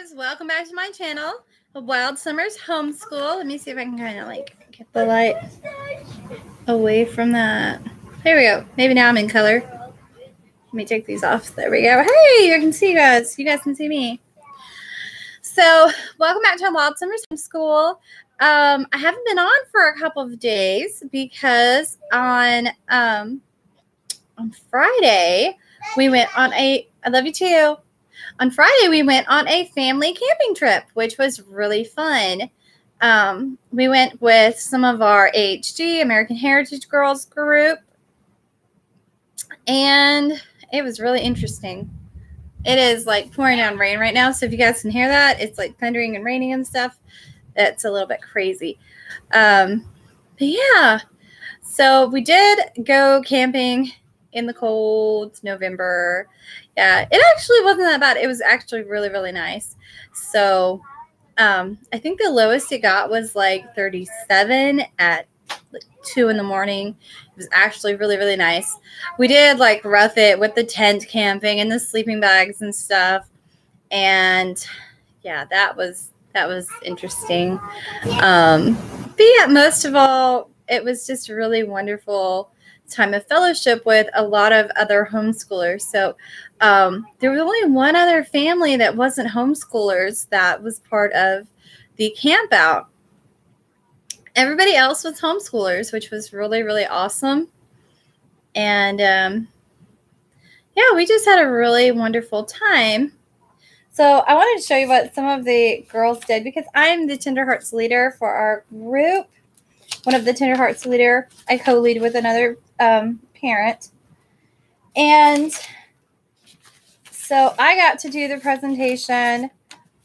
guys, welcome back to my channel, Wild Summers Homeschool. Let me see if I can kind of like get the light away from that. There we go. Maybe now I'm in color. Let me take these off. There we go. Hey, I can see you guys. You guys can see me. So welcome back to Wild Summers Homeschool. I haven't been on for a couple of days because on Friday we went on a, I love you too. On Friday, we went on a family camping trip, which was really fun. We went with some of our AHG, American Heritage Girls group, and it was really interesting. It is like pouring down rain right now, so if you guys can hear that, it's like thundering and raining and stuff. It's a little bit crazy. But yeah, so we did go camping in the cold November. Yeah, it actually wasn't that bad. It was actually really, really nice. So I think the lowest it got was like 37 at 2 in the morning. It was actually really, really nice. We did like rough it with the tent camping and the sleeping bags and stuff. And yeah, that was interesting. But yeah, most of all, it was just really wonderful time of fellowship with a lot of other homeschoolers. So there was only one other family that wasn't homeschoolers that was part of the camp out. Everybody else was homeschoolers, which was really, really awesome. And yeah, we just had a really wonderful time. So I wanted to show you what some of the girls did because I'm the Tender Hearts leader for our group. One of the Tender Hearts leader. I co-lead with another parent. And so I got to do the presentation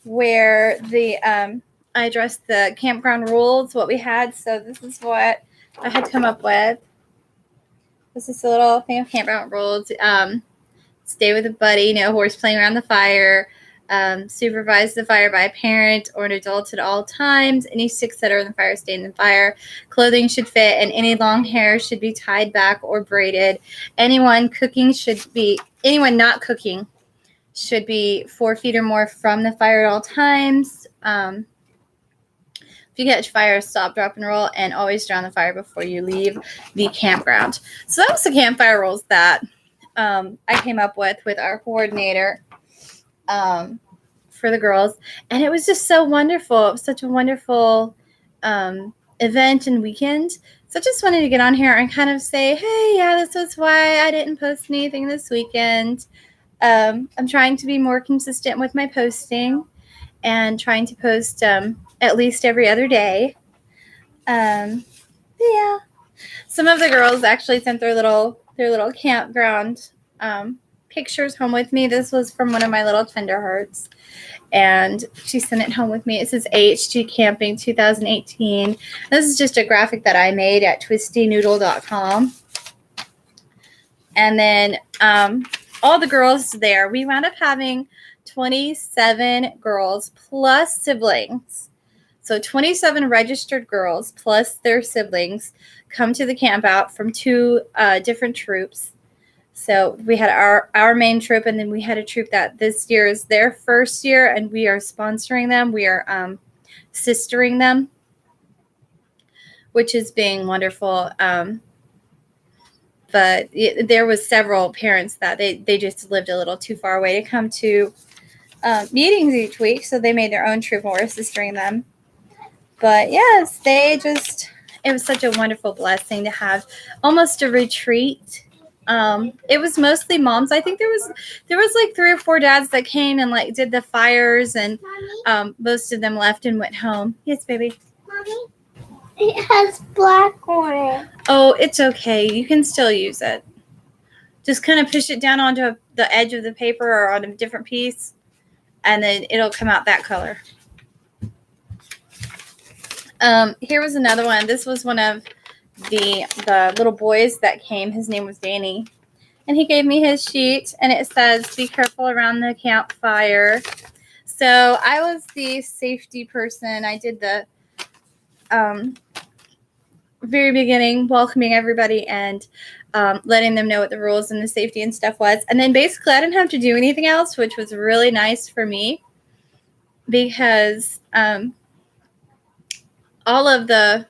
where I addressed the campground rules, what we had. So this is what I had come up with. This is a little thing of campground rules. Stay with a buddy, no horse playing around the fire. Supervise the fire by a parent or an adult at all times. Any sticks that are in the fire stay in the fire. Clothing should fit, and any long hair should be tied back or braided. Anyone not cooking should be 4 feet or more from the fire at all times. If you catch fire, stop, drop, and roll, and always drown the fire before you leave the campground. So that was the campfire rules that I came up with our coordinator. For the girls, and it was just so wonderful. It was such a wonderful event and weekend. So I just wanted to get on here and kind of say, hey, yeah, this was why I didn't post anything this weekend. I'm trying to be more consistent with my posting and trying to post at least every other day. Yeah, some of the girls actually sent their little campground pictures home with me. This was from one of my little Tender Hearts, and she sent it home with me. It says AHG Camping 2018. This is just a graphic that I made at twistynoodle.com. And then all the girls there, we wound up having 27 girls plus siblings. So 27 registered girls plus their siblings come to the camp out from 2 different troops. So we had our main troop, and then we had a troop that this year is their first year, and we are sponsoring them. We are sistering them, which is being wonderful. But there was several parents that they just lived a little too far away to come to meetings each week, so they made their own troop, and we're sistering them. But yes, it was such a wonderful blessing to have almost a retreat. It was mostly moms. I think there was like 3 or 4 dads that came and like did the fires, and most of them left and went home. Yes, baby. Mommy, it has black on it. Oh, it's okay. You can still use it. Just kind of push it down onto the edge of the paper or on a different piece, and then it'll come out that color. Here was another one. This was one of the little boys that came. His name was Danny, and he gave me his sheet, and it says be careful around the campfire. So I was the safety person. I did the very beginning, welcoming everybody and letting them know what the rules and the safety and stuff was, and then basically I didn't have to do anything else, which was really nice for me. because all of the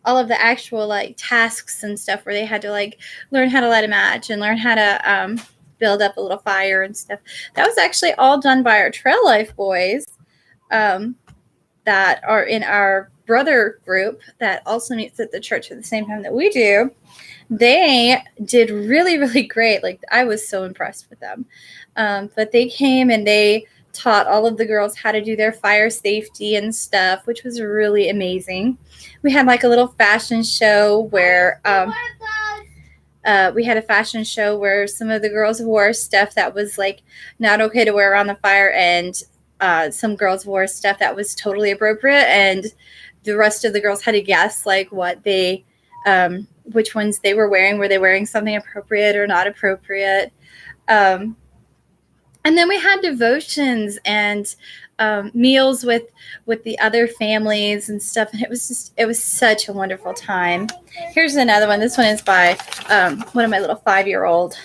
actual like tasks and stuff where they had to like learn how to light a match and learn how to build up a little fire and stuff, that was actually all done by our Trail Life boys that are in our brother group that also meets at the church at the same time that we do. They did really, really great. Like, I was so impressed with them. But they came and they taught all of the girls how to do their fire safety and stuff, which was really amazing. We had like a little fashion show where we had a fashion show where some of the girls wore stuff that was like not okay to wear around the fire, and some girls wore stuff that was totally appropriate, and the rest of the girls had to guess like what they which ones they were wearing. Were they wearing something appropriate or not appropriate? And then we had devotions and meals with the other families and stuff, and it was such a wonderful time. Here's another one. This one is by one of my little 5-year-old,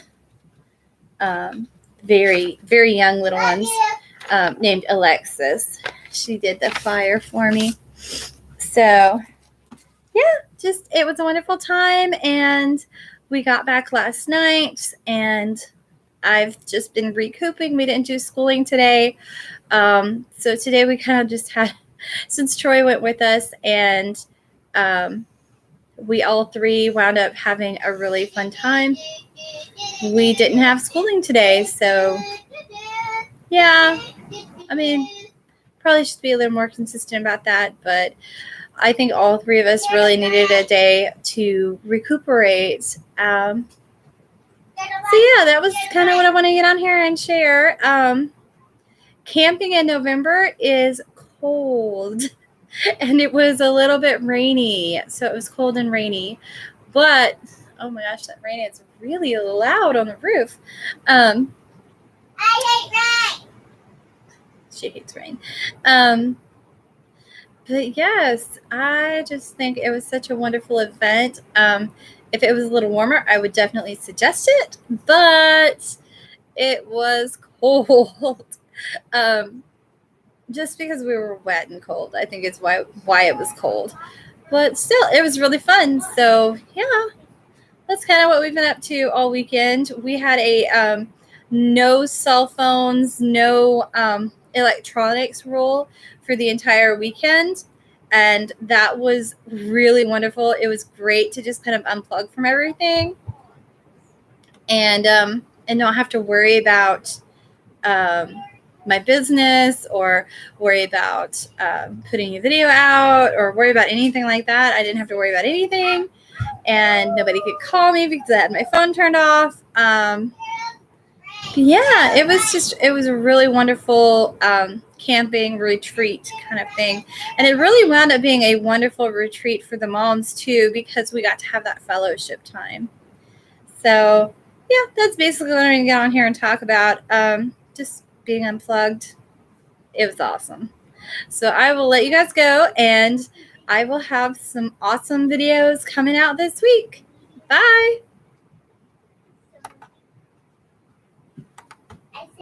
very, very young little ones, named Alexis. She did the fire for me. So yeah, it was a wonderful time, and we got back last night, and I've just been recouping. We didn't do schooling today. So today we kind of just had, since Troy went with us, and we all three wound up having a really fun time. We didn't have schooling today, so yeah, I mean, probably should be a little more consistent about that, but I think all three of us really needed a day to recuperate. So yeah, that was kind of what I want to get on here and share. Camping in November is cold, and it was a little bit rainy, so it was cold and rainy. But oh my gosh, that rain is really loud on the roof. I hate rain. She hates rain. But yes, I just think it was such a wonderful event. If it was a little warmer, I would definitely suggest it, but it was cold. Just because we were wet and cold, I think is why it was cold. But still, it was really fun. So yeah, that's kind of what we've been up to all weekend. We had a no cell phones, no electronics rule for the entire weekend, and that was really wonderful. It was great to just kind of unplug from everything and not have to worry about my business or worry about putting a video out or worry about anything like that. I didn't have to worry about anything, and nobody could call me because I had my phone turned off. Yeah, it was a really wonderful camping retreat kind of thing. And it really wound up being a wonderful retreat for the moms too, because we got to have that fellowship time. So yeah, that's basically what I'm going to get on here and talk about. Just being unplugged. It was awesome. So I will let you guys go, and I will have some awesome videos coming out this week. Bye.